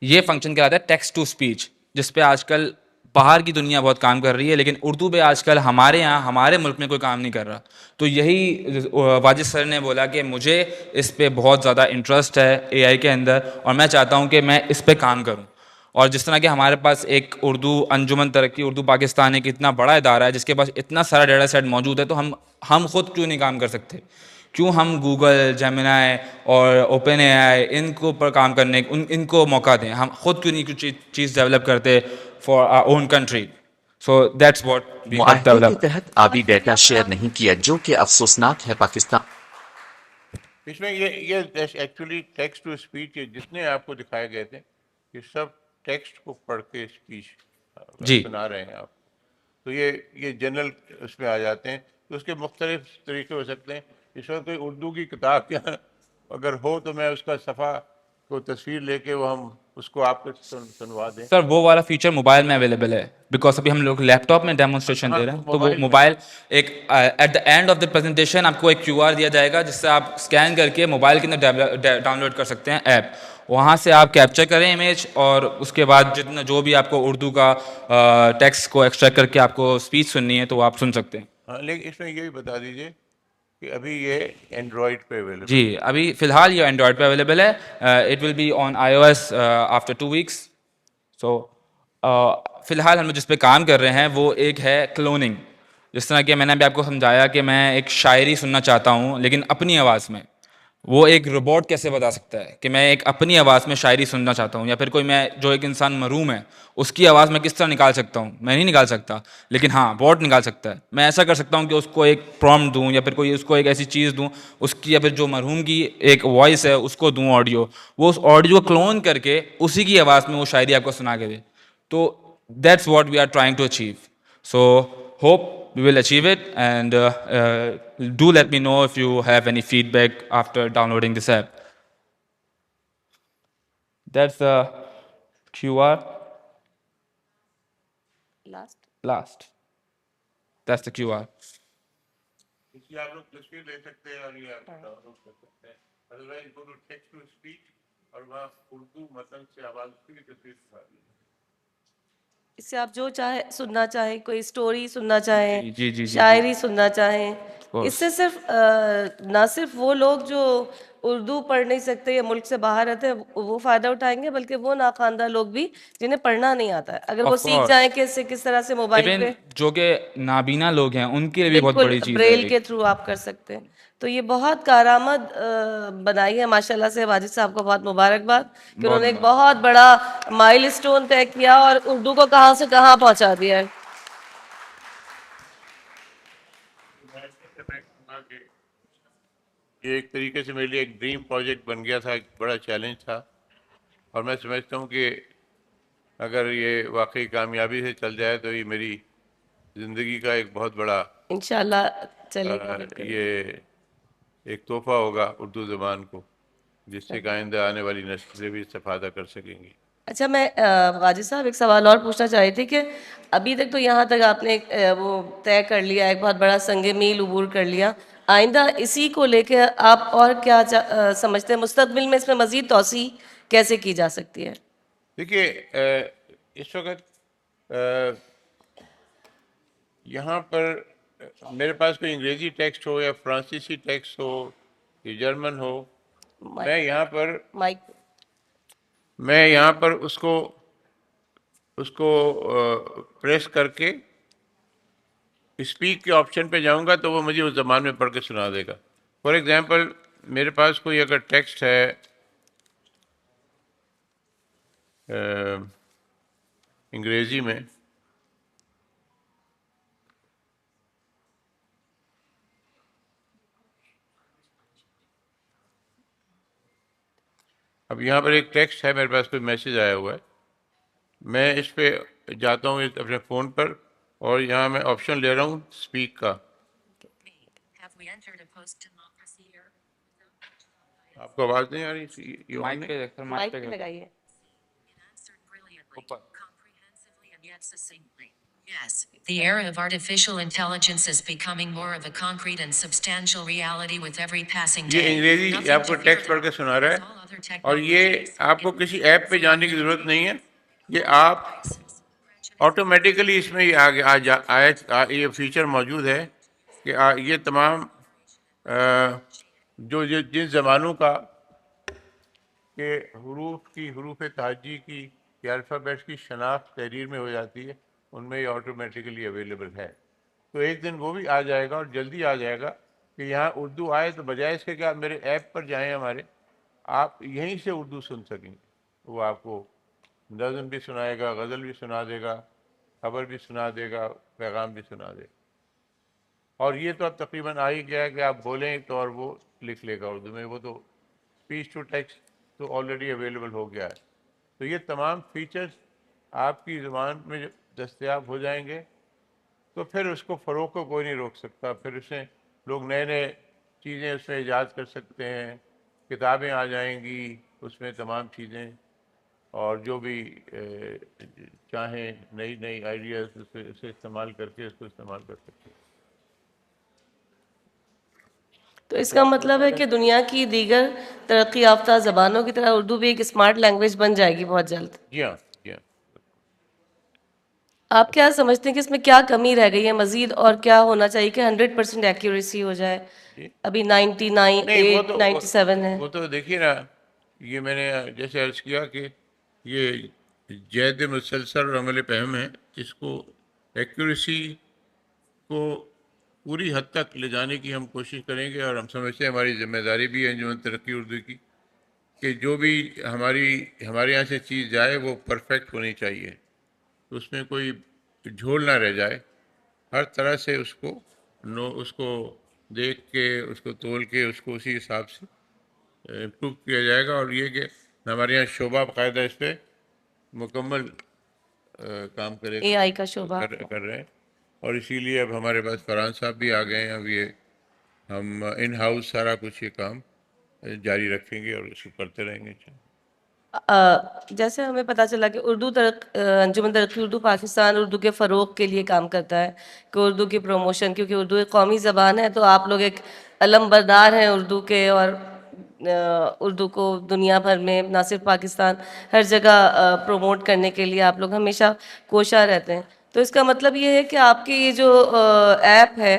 یہ فنکشن کیا ہے ٹیکسٹ ٹو اسپیچ، جس پہ آج کل باہر کی دنیا بہت کام کر رہی ہے، لیکن اردو پہ آج کل ہمارے یہاں ہمارے ملک میں کوئی کام نہیں کر رہا. تو یہی واجد سر نے بولا کہ مجھے اس پہ بہت زیادہ انٹرسٹ ہے AI کے اندر، اور میں چاہتا ہوں کہ میں اس پہ کام کروں. اور جس طرح کہ ہمارے پاس ایک اردو انجمن ترقی اردو پاکستان ایک اتنا بڑا ادارہ ہے جس کے پاس اتنا سارا ڈیٹا سیٹ موجود ہے، تو ہم خود کیوں نہیں کام کر سکتے؟ کیوں ہم گوگل، جیمنائی اور اوپن AI ان کو پر کام کرنے ان کو موقع دیں؟ ہم خود کیوں نہیں کچھ چیز ڈیولپ کرتے for our own country? So that's what we have معاہدے کے ڈیولپ. تحت آبی ڈیٹا شیئر نہیں کیا جو کہ افسوسناک ہے. پاکستان اس میں یہ ایکچولی ٹیکسٹ ٹو اسپیچ جتنے آپ کو دکھائے گئے تھے یہ سب ٹیکسٹ کو پڑھ کے اسپیچ جی سنا رہے ہیں آپ. تو یہ جنرل اس میں آ جاتے ہیں. تو اس کے مختلف طریقے ہو سکتے ہیں. اس وقت کوئی اردو کی کتاب یا اگر ہو تو میں اس کا صفحہ کو تصویر لے کے وہ ہم اس کو آپ کو سنوا دیں. سر، وہ والا فیچر موبائل میں اویلیبل ہے، بیکاز ابھی ہم لوگ لیپ ٹاپ میں ڈیمونسٹریشن دے رہے ہیں، تو وہ موبائل ایک at the end of the presentation آپ کو ایک QR دیا جائے گا، جس سے آپ اسکین کر کے موبائل کے اندر ڈاؤن لوڈ کر سکتے ہیں ایپ. وہاں سے آپ کیپچر کریں امیج، اور اس کے بعد جتنا جو بھی آپ کو اردو کا ٹیکسٹ کو ایکسٹریکٹ کر کے آپ کو اسپیچ سننی ہے تو وہ آپ سن سکتے ہیں. ہاں، لیکن اس میں یہ بھی بتا دیجیے کہ ابھی یہ اینڈرائڈ پہ اویلیبل. جی، ابھی فی الحال یہ اینڈرائڈ پہ اویلیبل ہے. It will be on iOS after 2 weeks. So فی الحال ہم جس پہ کام کر رہے ہیں وہ ایک ہے کلوننگ. جس طرح کہ میں نے ابھی آپ کو سمجھایا کہ میں ایک شاعری سننا چاہتا ہوں لیکن اپنی آواز میں، وہ ایک روبوٹ کیسے بتا سکتا ہے کہ میں ایک اپنی آواز میں شاعری سننا چاہتا ہوں؟ یا پھر کوئی میں جو ایک انسان محروم ہے اس کی آواز میں کس طرح نکال سکتا ہوں؟ میں نہیں نکال سکتا، لیکن ہاں بوٹ نکال سکتا ہے. میں ایسا کر سکتا ہوں کہ اس کو ایک پرومپٹ دوں، یا پھر کوئی اس کو ایک ایسی چیز دوں اس کی، یا پھر جو مرحوم کی ایک وائس ہے اس کو دوں آڈیو، وہ اس آڈیو کو کلون کر کے اسی کی آواز میں وہ شاعری آپ کو سنا کے دے. تو that's what we are trying to achieve. So hope we will achieve it, and do let me know if you have any feedback after downloading this app. That's the QR last. That's the QR. اس کی آپ لوگ تصویر لے سکتے ہیں اور یہ آپ ڈاؤن لوڈ کر سکتے ہیں. Otherwise go to text to speech اور وہاں اردو متن سے آواز کی تصویر دکھا دی. اس سے آپ جو چاہے سننا چاہیں، کوئی اسٹوری سننا چاہیں، جی شاعری سننا چاہیں. اس سے صرف نہ صرف وہ لوگ جو اردو پڑھ نہیں سکتے یا ملک سے باہر رہتے ہیں وہ فائدہ اٹھائیں گے، بلکہ وہ ناخواندہ لوگ بھی جنہیں پڑھنا نہیں آتا ہے، اگر وہ آف سیکھ کورس جائیں کہ اس سے کس طرح سے موبائل ایون پہ جو کہ نابینا لوگ ہیں ان کے لیے بھی بہت بالکل بڑی چیز ہے بریل ایک. کے تھرو آپ کر سکتے ہیں. تو یہ بہت کارآمد بنائی ہے ماشاء اللہ سے. واجد صاحب کو بہت مبارکباد کہ انہوں نے ایک بہت بڑا مائل اسٹون طے کیا اور اردو کو کہاں سے کہاں پہنچا دیا ہے. یہ ایک طریقے سے میرے لیے ایک ڈریم پروجیکٹ بن گیا تھا، ایک بڑا چیلنج تھا، اور میں سمجھتا ہوں کہ اگر یہ واقعی کامیابی سے چل جائے تو یہ میری زندگی کا ایک بہت بڑا انشاءاللہ چلے گا بالکل. یہ ایک تحفہ ہوگا اردو زبان کو، جس سے آئندہ آنے والی نسلیں بھی استفادہ کر سکیں گی. اچھا میں واجد صاحب ایک سوال اور پوچھنا چاہ رہی تھی کہ ابھی تک تو یہاں تک آپ نے وہ طے کر لیا، ایک بہت بڑا سنگ میل عبور کر لیا، آئندہ اسی کو لے کے آپ اور کیا سمجھتے ہیں مستقبل میں اس میں مزید توسیع کیسے کی جا سکتی ہے؟ دیکھیے اس وقت یہاں پر میرے پاس کوئی انگریزی ٹیکسٹ ہو یا فرانسیسی ٹیکسٹ ہو یا جرمن ہو، میں مائک یہاں پر اس کو پریس کر کے اسپیک کے آپشن پہ جاؤں گا تو وہ مجھے اس زبان میں پڑھ کے سنا دے گا. فار ایگزامپل میرے پاس کوئی اگر ٹیکسٹ ہے انگریزی میں، اب یہاں پر ایک ٹیکسٹ ہے، میرے پاس کوئی میسیج آیا ہوا ہے، میں اس پہ جاتا ہوں اپنے فون پر اور یہاں میں آپشن لے رہا ہوں اسپیک کا. آپ کو آواز نہیں آ رہی؟ یہ مائک پہ دیکھ مائک پہ لگائیے. Yes, the era of artificial intelligence is becoming more of a concrete and substantial reality with every passing day. یہ انگریزی آپ کو ٹیکسٹ پڑھ کے سنا رہا ہے، اور یہ آپ کو کسی ایپ پہ جانے کی ضرورت نہیں ہے، یہ آپ آٹومیٹیکلی اس میں یہ فیچر موجود ہے کہ یہ تمام جن زبانوں کا کہ حروف تہجی کی یا الفابیٹس کی شناخت تحریر میں ہو جاتی ہے، ان میں یہ آٹومیٹیکلی اویلیبل ہے. تو ایک دن وہ بھی آ جائے گا، اور جلدی آ جائے گا کہ یہاں اردو آئے تو بجائے اس کے کہ آپ میرے ایپ پر جائیں ہمارے، آپ یہیں سے اردو سن سکیں گے. وہ آپ کو نظم بھی سنائے گا، غزل بھی سنا دے گا، خبر بھی سنا دے گا، پیغام بھی سنا دے گا. اور یہ تو اب تقریباً آ ہی گیا ہے کہ آپ بولیں تو اور وہ لکھ لے گا اردو میں. وہ تو اسپیچ ٹو ٹیکسٹ تو آلریڈی اویلیبل ہو گیا ہے. تو یہ تمام فیچرز آپ کی زبان میں جب دستیاب ہو جائیں گے تو پھر اس کو فروغ کو کوئی نہیں روک سکتا. پھر اس میں لوگ نئے نئے چیزیں اس میں ایجاد کر سکتے ہیں، کتابیں آ جائیں گی اس میں تمام چیزیں، اور جو بھی چاہیں نئی نئی آئیڈیاز اسے استعمال کر کے اس کو استعمال کر سکتے ہیں. تو اس کا مطلب ہے کہ دنیا کی دیگر ترقی یافتہ زبانوں کی طرح اردو بھی ایک اسمارٹ لینگویج بن جائے گی بہت جلد. جی ہاں، جی ہاں. آپ کیا سمجھتے ہیں کہ اس میں کیا کمی رہ گئی ہے مزید، اور کیا ہونا چاہیے کہ 100% ایکیوریسی ہو جائے؟ ابھی 99 نہیں، 97 ہے. وہ تو دیکھیے نا، یہ میں نے جیسے عرض کیا کہ یہ جید مسلسل اور عمل فہم ہے، اس کو ایکیوریسی کو پوری حد تک لے جانے کی ہم کوشش کریں گے. اور ہم سمجھتے ہیں ہماری ذمہ داری بھی ہے انجمن ترقی اردو کی کہ جو بھی ہمارے یہاں سے چیز جائے وہ پرفیکٹ ہونی چاہیے، اس میں کوئی جھول نہ رہ جائے. ہر طرح سے اس کو دیکھ کے، اس کو تول کے، اس کو اسی حساب سے امپروو کیا جائے گا. اور یہ کہ ہمارے یہاں شعبہ باقاعدہ اس پہ مکمل کام کرے اے آئی کا شعبہ کر رہے ہیں. اور اسی لیے اب ہمارے پاس فرحان صاحب بھی آ گئے ہیں. اب یہ ہم ان ہاؤس سارا کچھ یہ کام جاری رکھیں گے اور اس کو کرتے رہیں گے. جیسے ہمیں پتہ چلا کہ انجمن ترقی اردو پاکستان اردو کے فروغ کے لیے کام کرتا ہے، کہ اردو کی پروموشن، کیونکہ اردو ایک قومی زبان ہے تو آپ لوگ ایک علم بردار ہیں اردو کے، اور اردو کو دنیا بھر میں نہ صرف پاکستان ہر جگہ پروموٹ کرنے کے لیے آپ لوگ ہمیشہ کوشاں رہتے ہیں. تو اس کا مطلب یہ ہے کہ آپ کی یہ جو ایپ ہے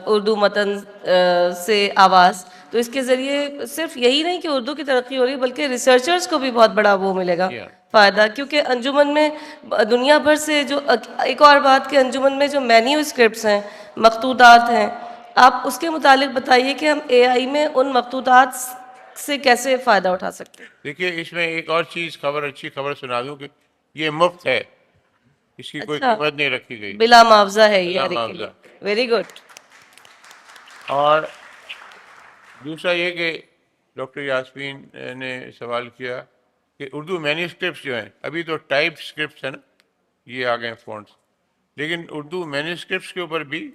اردو متن سے آواز، تو اس کے ذریعے صرف یہی نہیں کہ اردو کی ترقی ہو رہی ہے بلکہ ریسرچرز کو بھی بہت بڑا وہ ملے گا فائدہ، کیونکہ انجمن میں دنیا بھر سے جو ایک اور بات کہ انجمن میں جو مینیو اسکرپٹس ہیں، مخطوطات ہیں، آپ اس کے متعلق بتائیے کہ ہم اے آئی میں ان مخطوطات سے کیسے فائدہ اٹھا سکتے ہیں؟ دیکھیے اس میں ایک اور چیز اچھی خبر سنا دوں کہ یہ مفت ہے، اس کی کوئی اچھا، قیمت نہیں رکھی گئی، بلا معاوضہ ہے یہ بلا ہر ایک کے لیے، معاوضہ۔ Very good. اور دوسرا یہ کہ ڈاکٹر یاسمین نے سوال کیا کہ اردو مینیوسکرپٹس جو ہیں، ابھی تو ٹائپ اسکرپٹس ہیں نا، یہ آ گئے ہیں فونٹس، لیکن اردو مینیوسکرپٹس کے اوپر بھی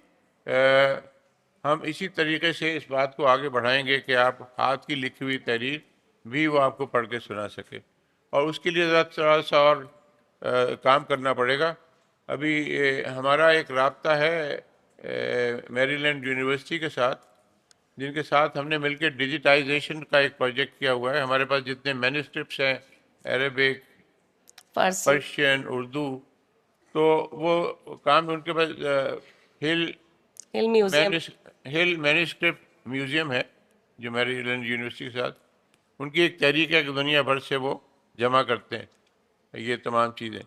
ہم اسی طریقے سے اس بات کو آگے بڑھائیں گے کہ آپ ہاتھ کی لکھی ہوئی تحریر بھی وہ آپ کو پڑھ کے سنا سکے، اور اس کے لیے تھوڑا سا اور کام کرنا پڑے گا۔ ابھی ہمارا ایک رابطہ ہے میری لینڈ یونیورسٹی کے ساتھ، جن کے ساتھ ہم نے مل کے ڈیجیٹائزیشن کا ایک پروجیکٹ کیا ہوا ہے۔ ہمارے پاس جتنے مینوسکرپٹس ہیں، عربک، فارسی، پرشین، اردو، تو وہ کام ان کے پاس ہل میوزیم، مینوسکرپٹ میوزیم ہے جو میری لینڈ یونیورسٹی کے ساتھ، ان کی ایک تحریک ہے کہ دنیا بھر سے وہ جمع کرتے ہیں یہ تمام چیزیں۔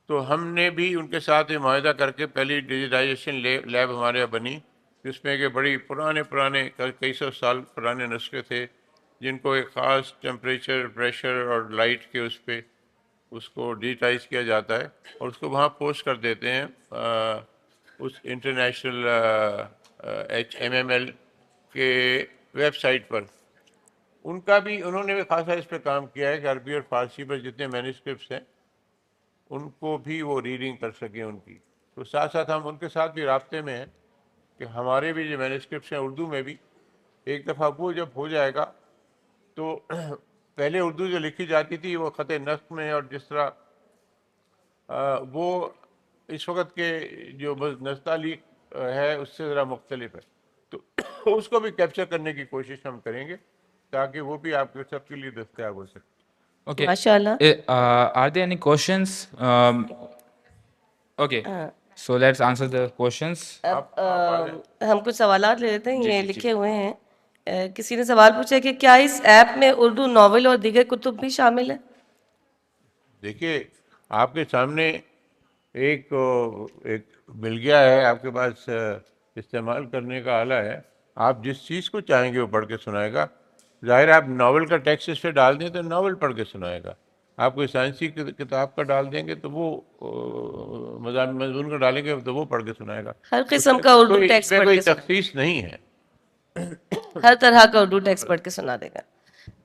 تو ہم نے بھی ان کے ساتھ یہ معاہدہ کر کے پہلی ڈیجیٹائزیشن لیب ہمارے یہاں بنی، جس میں کہ بڑی پرانے کئی سو سال پرانے نسخے تھے، جن کو ایک خاص ٹیمپریچر، پریشر اور لائٹ کے اس پہ اس کو ڈیجیٹائز کیا جاتا ہے اور اس کو وہاں پوسٹ کر دیتے ہیں اس انٹرنیشنل HMML کے ویب سائٹ پر۔ ان کا بھی انہوں نے بھی خاصا اس پہ کام کیا ہے کہ عربی اور فارسی پر جتنے مینوسکرپٹس ہیں ان کو بھی وہ ریڈنگ کر سکیں ان کی۔ تو ساتھ ساتھ ہم ان کے ساتھ بھی رابطے میں ہیں کہ ہمارے بھی جو مینوسکرپٹس ہیں اردو میں بھی ایک دفعہ وہ جب ہو جائے گا تو پہلے اردو جو لکھی جاتی تھی وہ خط نسق میں، اور جس طرح وہ اس وقت کے جو نستعلیق ہے اس سے ذرا مختلف ہے، تو اس کو بھی کیپچر کرنے کی کوشش ہم کریں گے تاکہ وہ بھی آپ کے سب کے لیے دستیاب ہو سکے۔ Okay. ماشاء اللہ۔ Are there any questions? Okay. So let's answer the questions. اب ہم کچھ سوالات لے لیتے ہیں، یہ لکھے ہوئے ہیں۔ کسی نے سوال پوچھا کہ کیا اس ایپ میں اردو ناول اور دیگر کتب بھی شامل ہیں؟ دیکھیے آپ کے سامنے ایک مل گیا ہے، آپ کے پاس استعمال کرنے کا آلہ ہے، آپ جس چیز کو چاہیں گے وہ پڑھ کے سنائے گا۔ ظاہر ہے آپ ناول کا ٹیکسٹ اس پہ ڈال دیں تو ناول پڑھ کے سنائے گا، آپ کوئی سائنسی کتاب کا ڈال دیں گے تو وہ مضمون کا ڈالیں گے تو وہ پڑھ کے سنائے گا۔ ہر قسم کا اردو اس ٹیکسٹ میں پڑھ کوئی کے تخصیص نہیں ہے۔ ہر طرح کا اردو ٹیکسٹ پڑھ کے سنا دے گا۔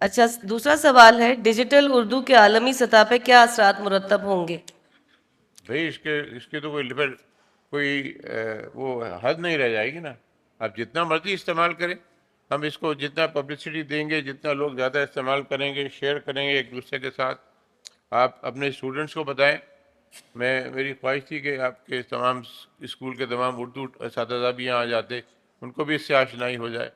اچھا، دوسرا سوال ہے، ڈیجیٹل اردو کے عالمی سطح پہ کیا اثرات مرتب ہوں گے؟ بھائی اس کے تو کوئی وہ حد نہیں رہ جائے گی نا، آپ جتنا مرضی استعمال کریں، ہم اس کو جتنا پبلسٹی دیں گے، جتنا لوگ زیادہ استعمال کریں گے، شیئر کریں گے ایک دوسرے کے ساتھ۔ آپ اپنے اسٹوڈنٹس کو بتائیں، میری خواہش تھی کہ آپ کے تمام اسکول کے تمام اردو اساتذہ بھی یہاں آ جاتے، ان کو بھی اس سے آشنائی ہو جائے۔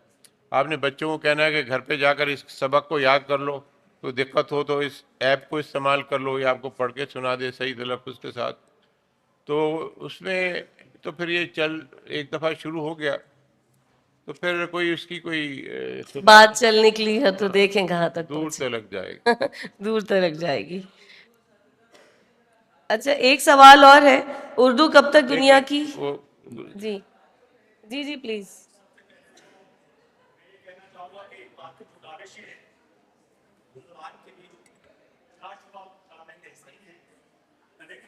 آپ نے بچوں کو کہنا ہے کہ گھر پہ جا کر اس سبق کو یاد کر لو، کوئی دقت ہو تو اس ایپ کو استعمال کر لو، یا آپ کو پڑھ کے سنا دے صحیح تلفظ کے ساتھ۔ تو اس میں تو پھر یہ ایک دفعہ شروع ہو گیا تو پھر کوئی اس کی کوئی بات چل نکلی ہے تو دیکھیں کہاں تک دور پہنچے، تلک جائے گی۔ دور تلک جائے گی۔ اچھا، ایک سوال اور ہے، اردو کب تک دنیا کی، جی جی جی پلیز۔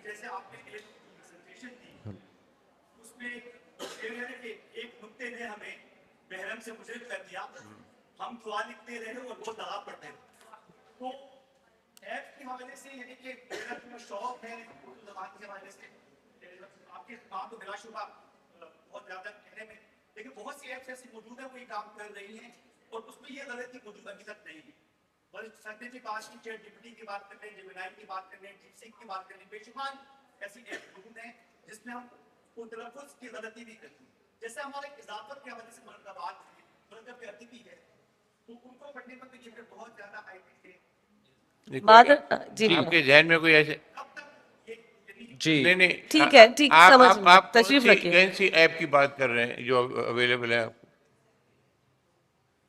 جیسے آپ نے ایک پریزنٹیشن دی، اس میں ایک نقطے نے ہمیں محرم سے مشرف کر دیا، ہم دعا لکھتے رہے اور وہ دعا پڑھتے رہے۔ تو ایپ کے حوالے سے یعنی کہ میرا جو شوق ہے اردو زبان کے حوالے سے، آپ کے کام تو بلا شبہ بہت زیادہ کہنے میں، لیکن بہت سی ایپس ایسی موجود ہیں وہ یہ کام کر رہی ہیں اور اس میں یہ غلطی موجود ابھی تک نہیں ہے۔ اور سائنٹیفک آج کی چیٹ جی پی ٹی کی بات کر لیں، جیمینائی کی بات کر لیں، ڈیپ سیک کی بات کر لیں، بے شمار ایسی ایپ موجود ہیں جس میں ہم کو تلفظ کی غلطی نہیں کرتی۔ جیسے ہمارے اضافت کے حوالے سے مرکبات ہیں، مرکب ادبی ہے، تو ان کو پڑھنے پر تو یہ پھر بہت زیادہ ہائی ٹیک ہے۔ جی آپ کے ذہن میں کوئی ایسے جی نہیں ٹھیک ہے، ٹھیک، سمجھ لیا، آپ تشریف رکھیے۔ کون سی ایپ کی بات کر رہے ہیں جو اویلیبل ہے آپ کو؟